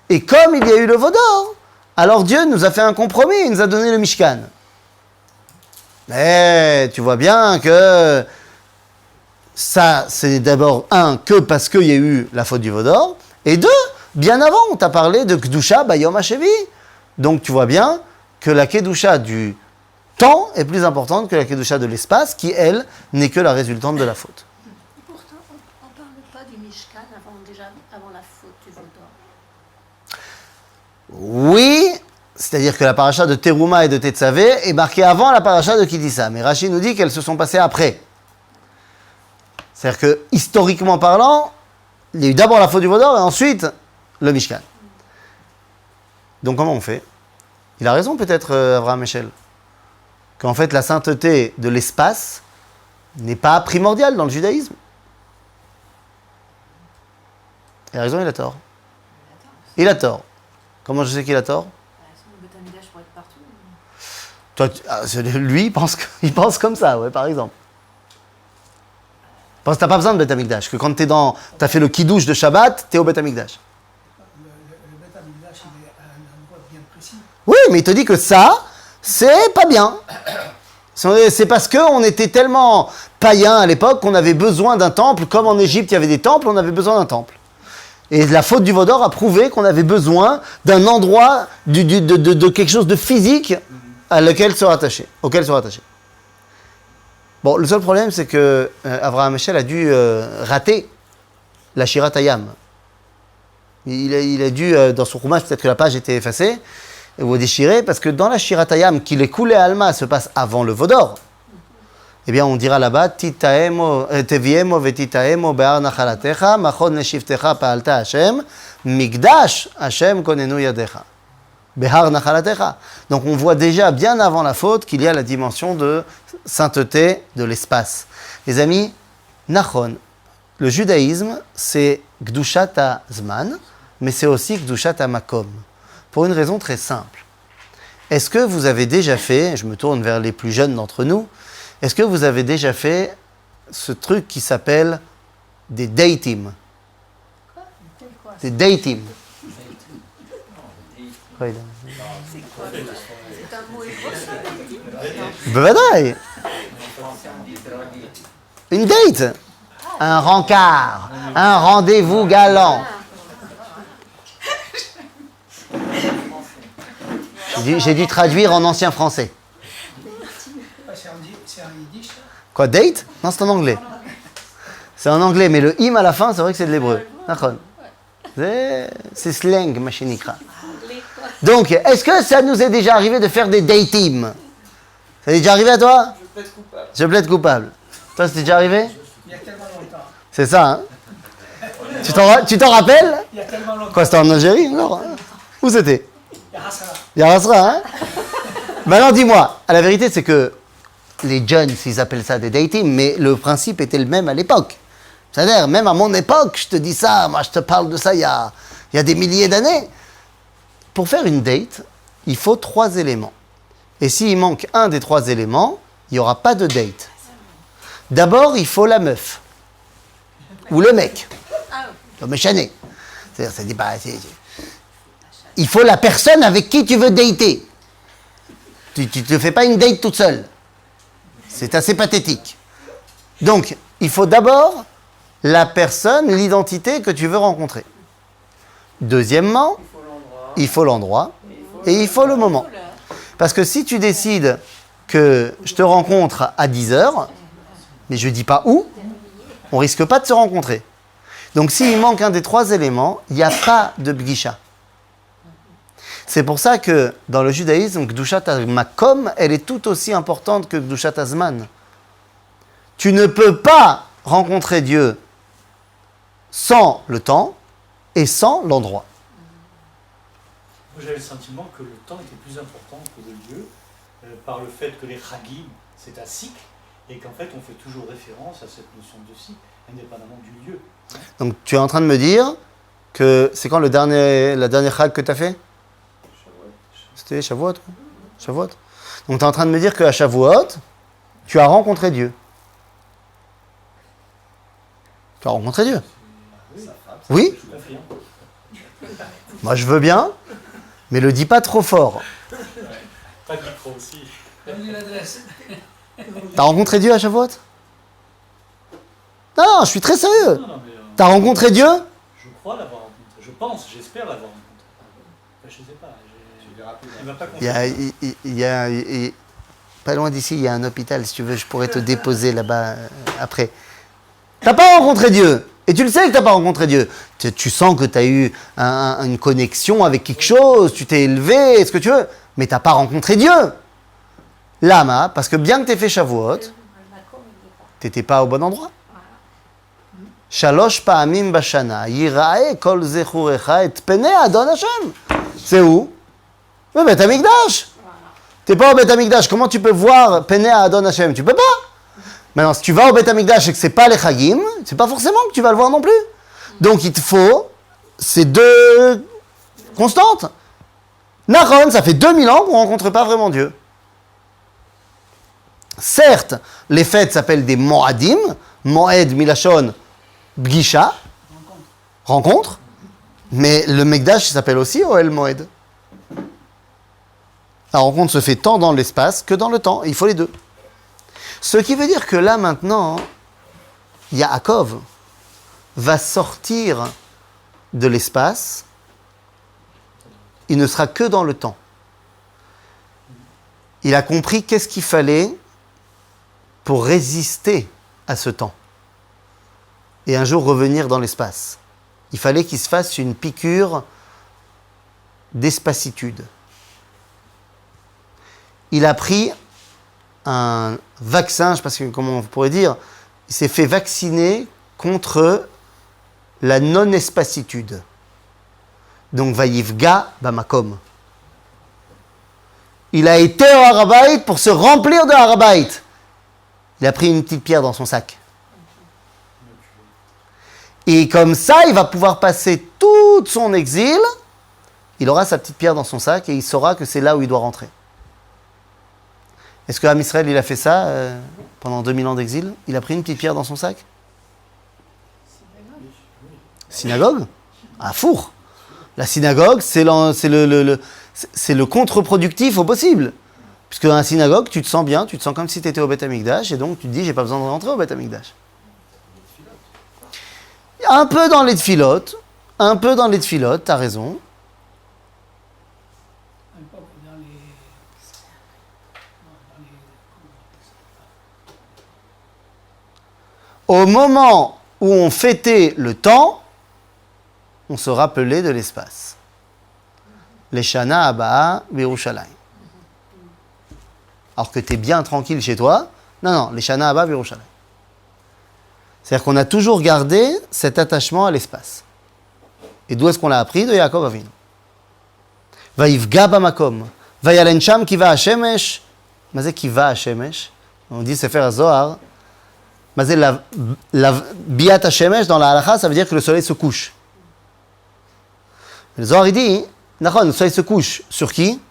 Et comme il y a eu le veau d'or, alors Dieu nous a fait un compromis, il nous a donné le Mishkan. Mais tu vois bien que ça, c'est d'abord un, que parce qu'il y a eu la faute du veau d'or, et deux, bien avant, on t'a parlé de Kedusha Bayom HaShevi. Donc tu vois bien que la Kedusha du temps est plus importante que la Kedusha de l'espace, qui, elle, n'est que la résultante de la faute. Pourtant, on ne parle pas du Mishkan avant la faute du veau d'or. Oui, c'est-à-dire que la paracha de Teruma et de Tetzavé est marquée avant la paracha de Kitissa. Mais Rashi nous dit qu'elles se sont passées après. C'est-à-dire que, historiquement parlant, il y a eu d'abord la faute du veau d'or et ensuite le Mishkan. Donc comment on fait? Il a raison peut-être, Avraham Eshel, qu'en fait la sainteté de l'espace n'est pas primordiale dans le judaïsme. Il a raison, il a tort. Il a tort. Comment je sais qu'il a tort? Toi, lui, il pense comme ça, ouais, par exemple. Parce que t'as pas besoin de Beth Amikdash, que quand t'as fait le kiddush de Shabbat, t'es au Beth Amikdash. Le Beth Amikdash, il est à un endroit bien précis. Oui, mais il te dit que ça, c'est pas bien. C'est parce qu'on était tellement païens à l'époque qu'on avait besoin d'un temple. Comme en Égypte, il y avait des temples, on avait besoin d'un temple. Et la faute du veau d'or a prouvé qu'on avait besoin d'un endroit, de quelque chose de physique auquel se rattacher. Bon, le seul problème, c'est que Avraham Eshel a dû rater la Shirat Hayam. Il a dû, dans son chumash, peut-être que la page était effacée, ou déchirée, parce que dans la Shirat Hayam, qui les coulé à Alma, se passe avant le veau d'or, eh bien, on dira là-bas, Teviemo vetitaemo be'ar nachalatecha, machon neshivtecha pa'alta Hashem, migdash Hashem konenu yadecha. Behar nachalatecha. Donc on voit déjà bien avant la faute qu'il y a la dimension de sainteté de l'espace. Les amis, Nachon, le judaïsme, c'est Gdushat HaZman, mais c'est aussi Gdushat HaMakom. Pour une raison très simple. Est-ce que vous avez déjà fait, je me tourne vers les plus jeunes d'entre nous, est-ce que vous avez déjà fait ce truc qui s'appelle des datim? Des datim. C'est quoi? C'est un mot hébreu, ça? Bevadaï. Une date, un rencard, un rendez-vous galant. J'ai dû traduire en ancien français. C'est un yiddish, ça? Quoi, date? Non, c'est en anglais. C'est en anglais, mais le im à la fin, c'est vrai que c'est de l'hébreu. C'est slang, ma chénikra. Donc, est-ce que ça nous est déjà arrivé de faire des datim? Ça t'est déjà arrivé à toi? Je plaide coupable. Toi, c'était déjà arrivé? Il y a tellement longtemps. C'est ça, hein? Tu t'en rappelles? Il y a tellement longtemps. Quoi, c'était en Algérie? Non. Où c'était? Yarasra. Yarasra, hein? Maintenant, dis-moi. La vérité, c'est que les jeunes, ils appellent ça des dating, mais le principe était le même à l'époque. C'est-à-dire, même à mon époque, je te dis ça, moi je te parle de ça il y a des milliers d'années. Pour faire une date, il faut 3 éléments. Et s'il manque un des 3 éléments, il n'y aura pas de date. D'abord, il faut la meuf. Ou le mec. Le méchané. C'est-à-dire, il faut la personne avec qui tu veux dater. Tu ne te fais pas une date toute seule. C'est assez pathétique. Donc, il faut d'abord la personne, l'identité que tu veux rencontrer. Deuxièmement, il faut l'endroit et il faut le moment. Parce que si tu décides que je te rencontre à 10h, mais je ne dis pas où, on ne risque pas de se rencontrer. Donc s'il manque un des 3 éléments, il n'y a pas de bgisha. C'est pour ça que dans le judaïsme, Gdushat HaMakom, elle est tout aussi importante que Gdushat HaZman. Tu ne peux pas rencontrer Dieu sans le temps et sans l'endroit. Moi, j'avais le sentiment que le temps était plus important que le lieu, par le fait que les Chagim, c'est un cycle, et qu'en fait, on fait toujours référence à cette notion de cycle, indépendamment du lieu. Donc, tu es en train de me dire que c'est quand la dernière Chag que tu as fait? C'était Shavuot. Donc, tu es en train de me dire qu'à Shavuot, tu as rencontré Dieu. Tu as rencontré Dieu? Oui? Moi, je veux bien, mais le dis pas trop fort. Pas de micro aussi. Donne-lui l'adresse. T'as rencontré Dieu à Shavuot? Non, je suis très sérieux. Non, mais, T'as rencontré Dieu? je crois l'avoir rencontré. Je pense, j'espère l'avoir rencontré. Enfin, je sais pas. Il m'a pas confirmé. Pas loin d'ici, il y a un hôpital. Si tu veux, je pourrais te déposer là-bas après. T'as pas rencontré Dieu. Et tu le sais que t'as pas rencontré Dieu. Tu sens que tu as eu une connexion avec quelque chose, tu t'es élevé, ce que tu veux. Mais t'as pas rencontré Dieu. Lama, parce que bien que tu aies fait Shavuot, t'étais pas au bon endroit. Shalosh pa'amim bashana, yirae kol zechurecha et penei Adon Hashem. C'est où? Le Beth Amikdash. T'es pas au Beth Amikdash, comment tu peux voir penei Adon Hashem? Tu peux pas. Maintenant, si tu vas au Beth Amikdash et que c'est pas les Chagim, c'est pas forcément que tu vas le voir non plus. Donc il te faut ces deux constantes. Nahon, ça fait 2000 ans qu'on ne rencontre pas vraiment Dieu. Certes, les fêtes s'appellent des Moadim, Moed Milachon Bgisha, rencontre, mais le Mekdash s'appelle aussi Oel Moed. La rencontre se fait tant dans l'espace que dans le temps, il faut les deux. Ce qui veut dire que là maintenant, Yaakov va sortir de l'espace, il ne sera que dans le temps. Il a compris qu'est-ce qu'il fallait pour résister à ce temps et un jour revenir dans l'espace. Il fallait qu'il se fasse une piqûre d'espacitude. Il a pris un vaccin, je ne sais pas comment on pourrait dire, il s'est fait vacciner contre la non-espacitude. Donc, Vayivga Bamakom. Il a été au Harabait pour se remplir de Harabait. Il a pris une petite pierre dans son sac. Et comme ça, il va pouvoir passer tout son exil. Il aura sa petite pierre dans son sac et il saura que c'est là où il doit rentrer. Est-ce que Am Israël, il a fait ça pendant 2000 ans d'exil? Il a pris une petite pierre dans son sac? Synagogue? Ah, four! La synagogue, c'est le contre-productif au possible. Puisque dans la synagogue, tu te sens bien, tu te sens comme si tu étais au Beth Amikdash, et donc tu te dis, j'ai pas besoin de rentrer au Beth Amikdash. Un peu dans les tfilotes, t'as raison. Au moment où on fêtait le temps, on se rappelait de l'espace. Les Shana Abba Birushalayim. Alors que tu es bien tranquille chez toi, non, les Shana Abba Birushalayim. C'est-à-dire qu'on a toujours gardé cet attachement à l'espace. Et d'où est-ce qu'on l'a appris? De Yaakov Avinu. Vayivga bamakom. Vayalen sham kiva hashemesh. Mazé kiva hashemesh. On dit Sefer HaZohar. Mazé la biat hashemesh dans la halakha, ça veut dire que le soleil se couche. Le Zohar il dit, le soleil se couche sur qui?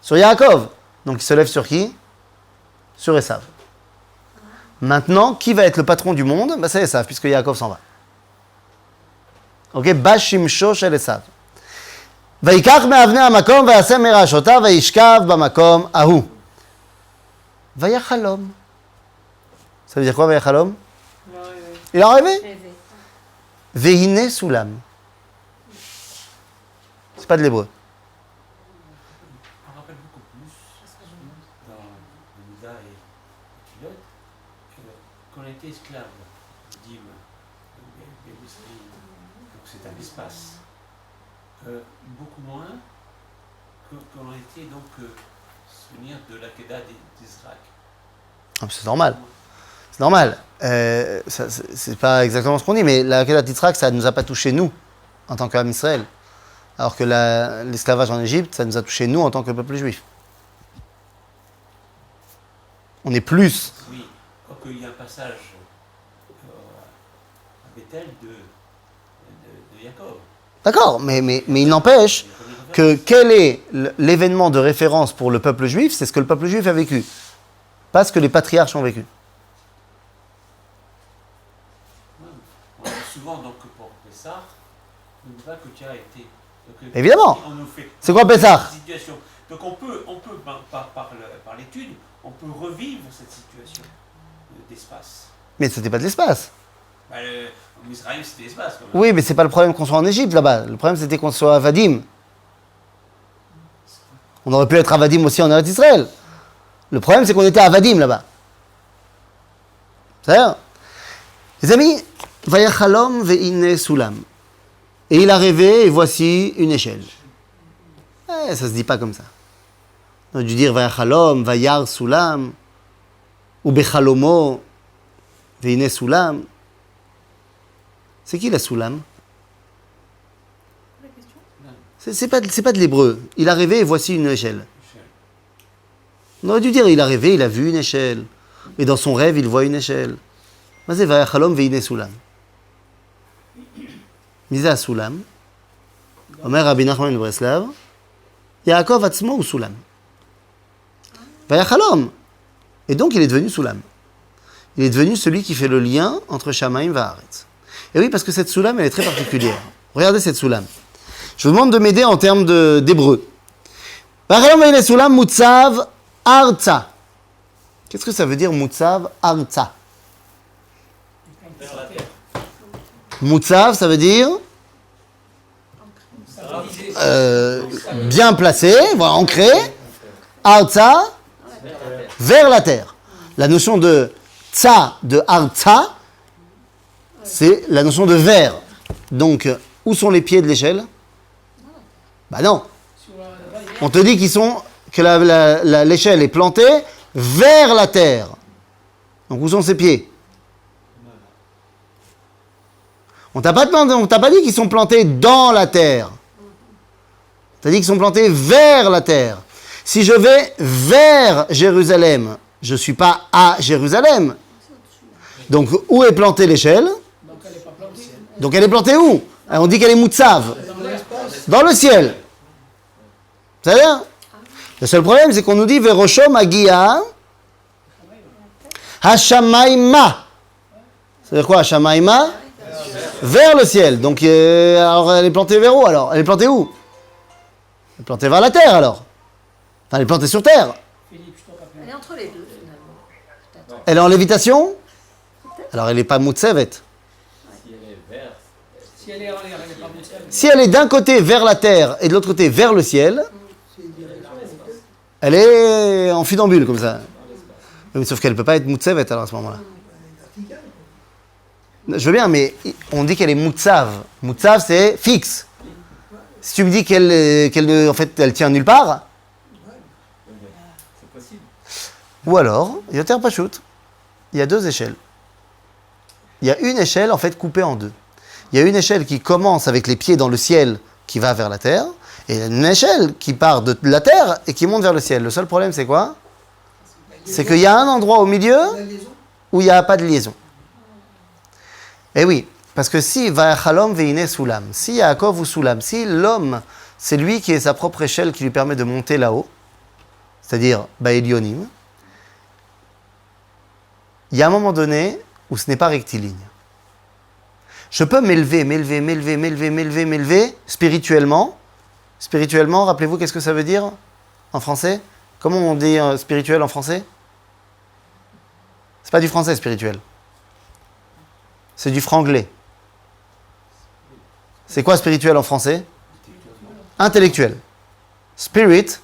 Sur Yaakov. Donc il se lève sur qui? Sur Esav. Maintenant, qui va être le patron du monde? C'est Esav, puisque Yaakov s'en va. Ok, Bashimsho shel Esav. Vaikach me'avnei hamakom ve'aseh merashotav ve'ishkav bamakom ahu. Vayachalom. Ça veut dire quoi, Vayachalom? Il a rêvé. Ve'hine sulam. C'est pas de l'hébreu. On rappelle beaucoup plus dans Yehuda et Pilot qu'on était esclaves d'Im, donc c'est un espace. Beaucoup moins qu'on était donc souvenir de l'Akedah d'Israël. C'est normal. C'est normal. C'est pas exactement ce qu'on dit, mais l'Akedah d'Israël, ça ne nous a pas touché nous, en tant qu'Am Israël. Alors que l'esclavage en Égypte, ça nous a touché nous en tant que peuple juif. On est plus. Oui, quoique il y a un passage à Bethel de Yaakov. D'accord, mais il n'empêche que quel est l'événement de référence pour le peuple juif? C'est ce que le peuple juif a vécu, pas ce que les patriarches ont vécu. On dit souvent donc pour Pessah, pas que tu as été. Donc, Évidemment. on nous fait C'est quoi Pessah? situation. Donc on peut par l'étude, on peut revivre cette situation d'espace. Mais c'était pas de l'espace. Bah, en Israël, c'était l'espace quand même. Oui, mais c'est pas le problème qu'on soit en Égypte là-bas. Le problème c'était qu'on soit à Vadim. On aurait pu être à Vadim aussi en Eretz Israël. Le problème c'est qu'on était à Vadim là-bas. C'est-à-dire, les amis, Vayachalom ve'ine sulam. Et il a rêvé et voici une échelle. Ça se dit pas comme ça. On a dû dire Vayachalom, Vayar sulam, ou Bechalomo, ve'ine sulam. C'est qui la sulam? C'est pas de l'hébreu. Il a rêvé et voici une échelle. On aurait dû dire il a rêvé, il a vu une échelle. Et dans son rêve, il voit une échelle. Mais c'est Vayachalom ve'ine sulam. Misé à Sulam. Omer Rabbi Nachman de Breslav. Yaakov Atzmo ou Sulam. Vayachalom. Et donc il est devenu Sulam. Il est devenu celui qui fait le lien entre Shamaim et Haaretz. Et oui, parce que cette Sulam, elle est très particulière. Regardez cette Sulam. Je vous demande de m'aider en termes d'hébreu. Vayachalom ve'ine Sulam Mutzav Arza. Qu'est-ce que ça veut dire Mutzav Arza? Mutzav, ça veut dire bien placé, voilà, ancré. Arza, vers la terre. La notion de tsa, de arza, c'est la notion de vers. Donc, où sont les pieds de l'échelle? Bah non. On te dit que l'échelle est plantée vers la terre. Donc, où sont ses pieds? On t'a pas dit qu'ils sont plantés dans la terre. On t'a dit qu'ils sont plantés vers la terre. Si je vais vers Jérusalem, je ne suis pas à Jérusalem. Donc, où est plantée l'échelle? Donc, elle est plantée où? On dit qu'elle est Moutsav. Dans le ciel. C'est-à-dire? Le seul problème, c'est qu'on nous dit Veroshom Agia Hashamaima. C'est-à-dire quoi, Hashamaima? Vers le ciel. Donc, alors elle est plantée vers où alors? Elle est plantée où? Elle est plantée vers la terre alors. Enfin, elle est plantée sur terre. Elle est entre les deux, finalement. Elle est en lévitation? Alors, elle n'est pas Moutsevet. Si elle est verte. Si elle est en l'air, elle n'est pas Moutsevet. Si elle est d'un côté vers la terre et de l'autre côté vers le ciel, elle est en funambule comme ça. Mais sauf qu'elle ne peut pas être Moutsevet alors à ce moment-là. Je veux bien, mais on dit qu'elle est Moutsav. Moutsav, c'est fixe. Si tu me dis qu'elle en fait, elle tient nulle part, C'est possible. ou alors, Yoter Pashut, il y a deux échelles. Il y a une échelle, en fait, coupée en deux. Il y a une échelle qui commence avec les pieds dans le ciel, qui va vers la terre, et une échelle qui part de la terre et qui monte vers le ciel. Le seul problème, c'est quoi? C'est qu'il y a un endroit au milieu où il n'y a pas de liaison. Eh oui, parce que si Vayachalom ve'ine Sulam, si Yaakov ou Sulam, si l'homme, c'est lui qui est sa propre échelle qui lui permet de monter là-haut, c'est-à-dire Ba'elionim, il y a un moment donné où ce n'est pas rectiligne. Je peux m'élever spirituellement. Spirituellement, rappelez-vous, qu'est-ce que ça veut dire en français? Comment on dit spirituel en français? C'est pas du français spirituel. C'est du franglais. C'est quoi spirituel en français? Intellectuel. Spirit,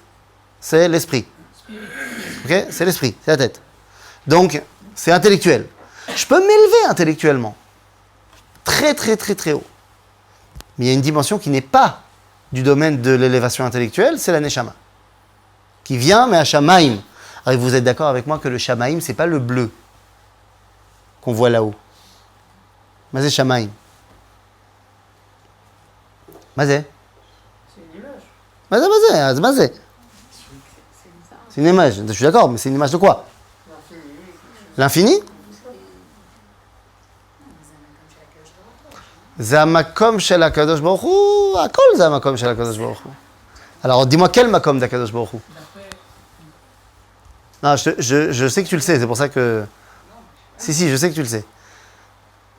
c'est l'esprit. Ok? C'est l'esprit, c'est la tête. Donc, c'est intellectuel. Je peux m'élever intellectuellement. Très, très, très, très haut. Mais il y a une dimension qui n'est pas du domaine de l'élévation intellectuelle, c'est la Neshama. Qui vient, mais à Shamaim. Alors, vous êtes d'accord avec moi que le Shamaim, c'est pas le bleu qu'on voit là-haut. Mazé Shamaim. Mazé. C'est une image. Mazé. C'est une image. Je suis d'accord, mais c'est une image de quoi? L'infini? זה המקום של הקדוש ברוך הוא, הכל זה המקום של הקדוש ברוך הוא. Alors, dis-moi quel מקום de הקדוש ברוך הוא? Non, je sais que tu le sais, c'est pour ça que... Si, je sais que tu le sais.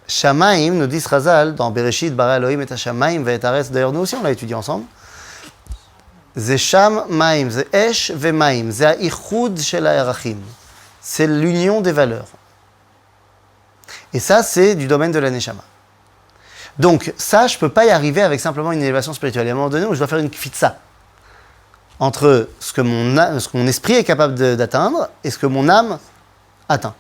Shamaim, nous disent Chazal, dans Bereshit, Bara Elohim et Shamaim, ve et Aretz, d'ailleurs nous aussi on l'a étudié ensemble. C'est Sham Maim, c'est Esh ve Maim, c'est Ha'ichud shel ha'erachim. C'est l'union des valeurs. Et ça, c'est du domaine de la Neshama. Donc, ça, je ne peux pas y arriver avec simplement une élévation spirituelle. Il y a un moment donné où je dois faire une kfitsa entre ce que mon esprit est capable d'atteindre et ce que mon âme atteint.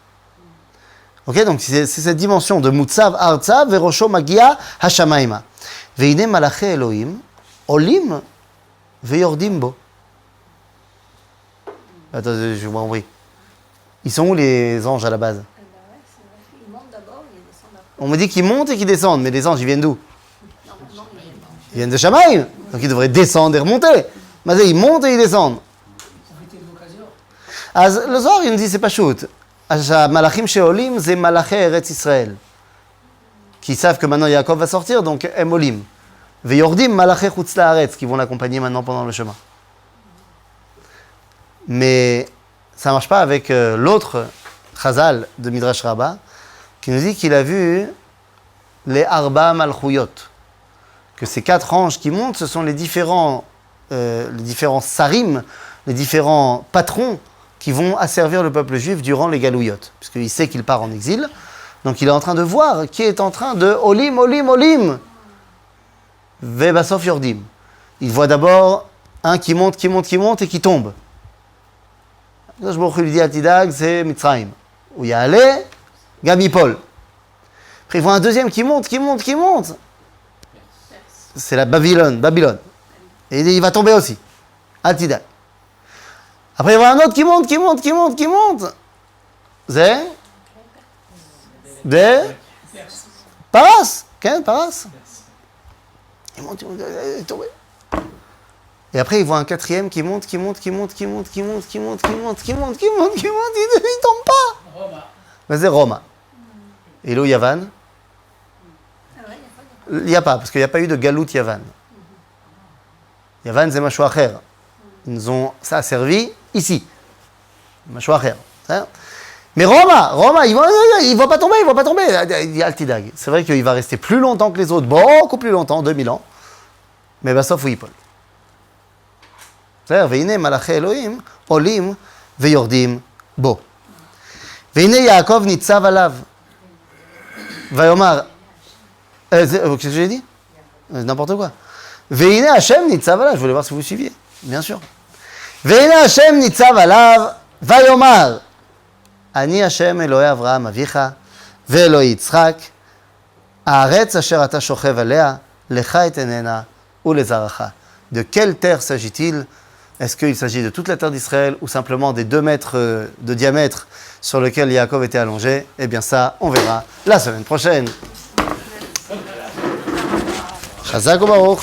Ok, donc c'est cette dimension de Mutzav Artzav Verosho Magia Hashamaima. Veine Malaché Elohim Olim Veyordim Bo. Attends, je m'en prie. Ils sont où les anges à la base? Ils montent d'abord, ils descendent après. On me dit qu'ils montent et qu'ils descendent, mais les anges, ils viennent d'où? Non, Ils viennent de Shamaim, donc ils devraient descendre et remonter. Mais ils montent et ils descendent. Profiter de l'occasion. Le soir, il nous dit, c'est pas shoot. Malachim sheolim, c'est Malaché Eretz Israël. Qui savent que maintenant Yaakov va sortir, donc Emolim. Veyordim Malaché Chutz Laaretz, qui vont l'accompagner maintenant pendant le chemin. Mais ça ne marche pas avec l'autre Chazal de Midrash Rabbah, qui nous dit qu'il a vu les Arba Malchuyot. Que ces 4 anges qui montent, ce sont les différents sarim, les différents patrons qui vont asservir le peuple juif durant les galouyot. Puisqu'il sait qu'il part en exil. Donc il est en train de voir qui est en train de Olim, Olim, Olim. Vebasof Yordim. Il voit d'abord un qui monte et qui tombe. Je lui dis Altidag, c'est Mitzrayim. Où il y a allé, Gamipol. Après il voit un deuxième qui monte. C'est la Babylone. Et il va tomber aussi. Altidag. Après il voit un autre qui monte. C'est Paras. Paras. Il monte, il est tombé. Et après, il voit un quatrième qui monte, il tombe pas. Roma. Mais c'est Roma. Et là, Yavan? Il n'y a pas, parce qu'il n'y a pas eu de galout Yavan. Yavan, c'est Mashou Acher. Ça a servi ici. Mashou Acher. Mais Roma, il ne va pas tomber. Il dit Altidag. C'est vrai qu'il va rester plus longtemps que les autres, beaucoup plus longtemps, 2000 ans. Mais sauf où il peut. C'est-à-dire, Veine Malaché Elohim, Olim, Veyordim, Bo. Veine Yaakov Nitzav Alav. Vayomar. Qu'est-ce que j'ai dit? N'importe quoi. Veine Hashem Nitzav Alav. Je voulais voir si vous suiviez. Bien sûr. Veine Hashem Nitzav Alav. Vayomar. Ani Hashem Elohei Avraham Avicha. Ve'Elohei Yitzchak. Haaretz asher ata shochev alea. Lecha et enena. Ou lezaracha. De quelle terre s'agit-il? Est-ce qu'il s'agit de toute la terre d'Israël ou simplement des 2 mètres de diamètre sur lequel Yaakov était allongé? Eh bien ça, on verra la semaine prochaine. Chazak ou Baruch.